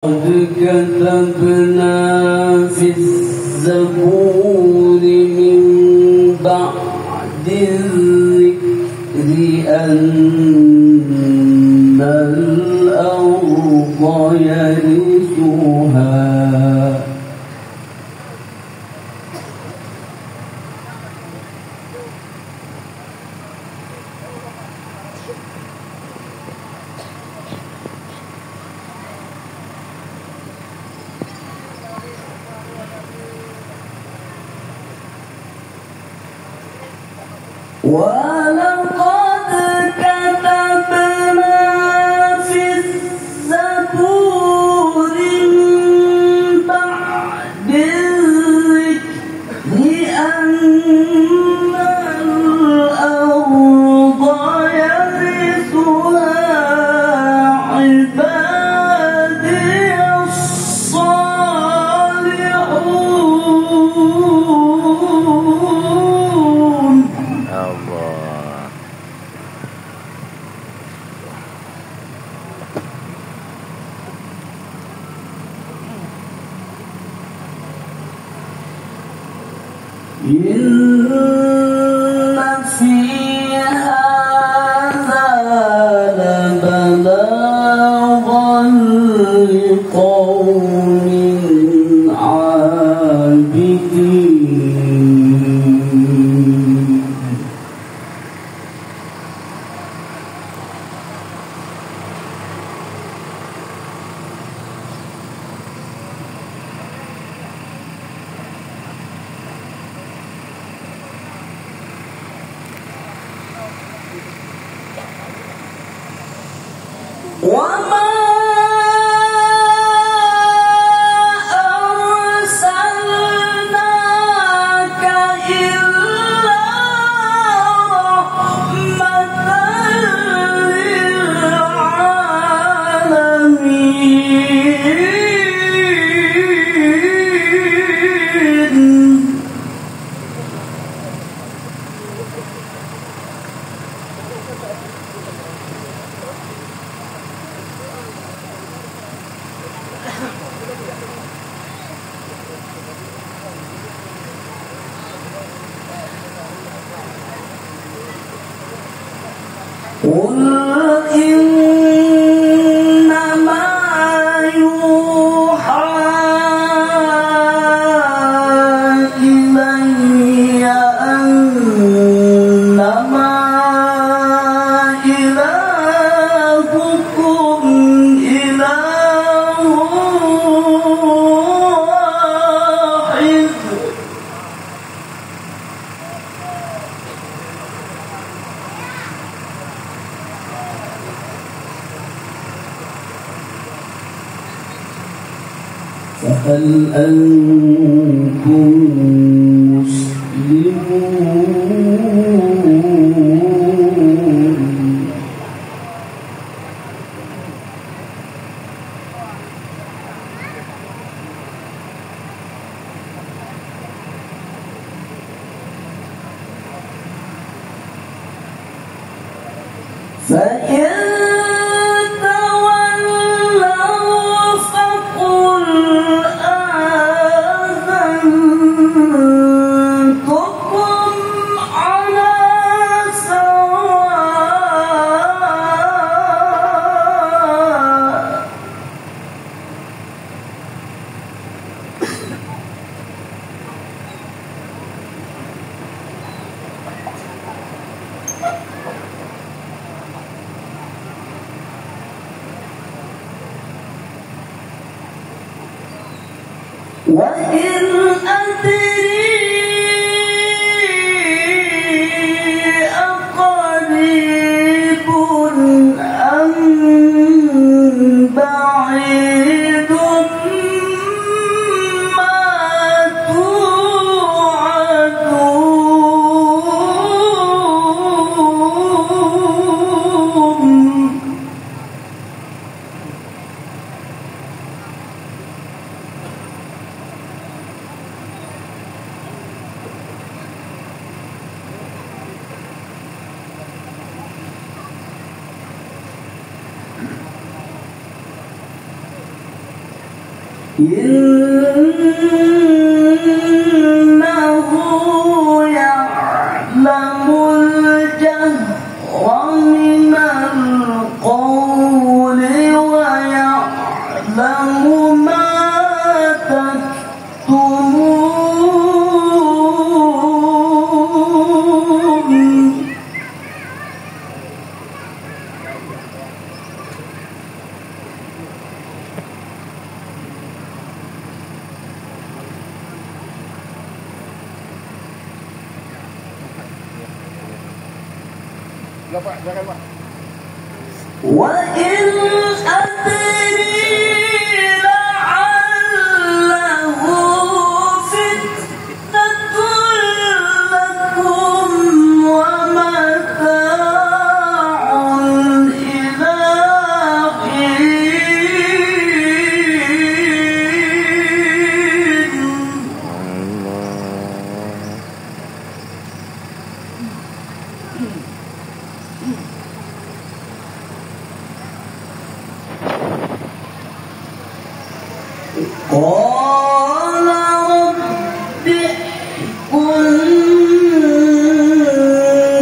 قد كتبنا في الزبور من بعد الذكر أن الأرض يرثها ولقد كتبنا في الزبور من بعد الذكر أن الأرض يرثها عبادي الصالحون. إن في هذا لبلاغا لقوم عابدين. وما أرسلناك إلا رحمة للعالمين. قل إنما يوحى إلي أنما إلهكم إله واحد. فهل أنتم مسلمون؟ فإن تولوا فقل آذنتكم على سواء. وإن أدري أقريب أم بعيد ما توعدون. Innahu ya'lamul jahra minal qawli wa ya'lamu ma taktumun. Pak, jangan Pak. Wa in adri la'allahu fitnatul lakum wa mata'un ila qala rabbi kun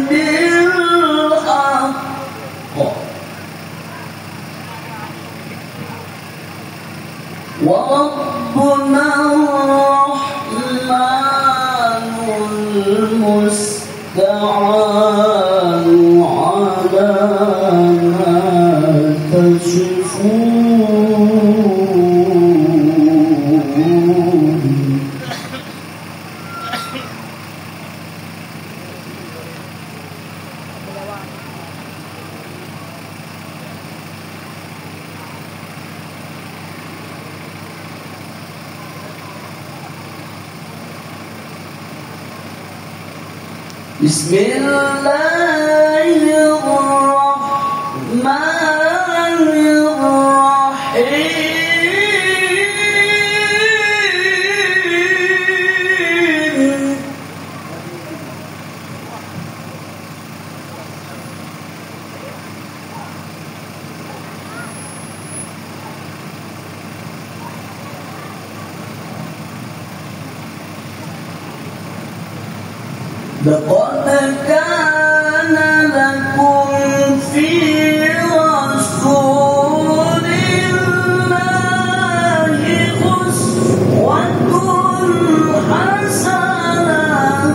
bil haqq wa rabbuna rahmanul musta'anu ala ma tasifun. Bismillahirrahmanirrahim. لقد كان لكم في رسول الله أسوة حسنة.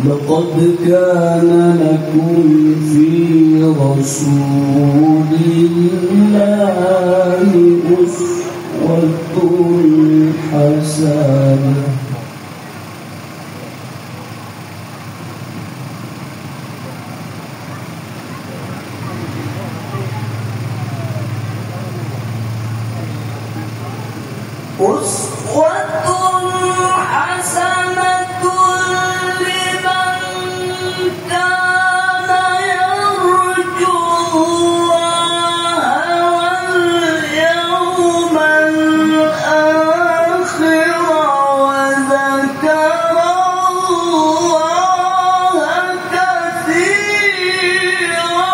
لقد كان لكم في رسول الله أسوة حسنة. أسوة حسنة لمن كان يرجو الله واليوم الآخر وذكر الله كثيرا.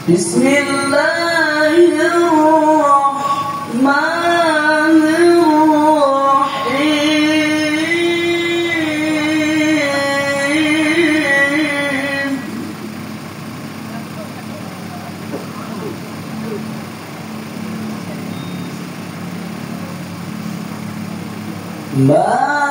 Bismillahirrahmanirrahim.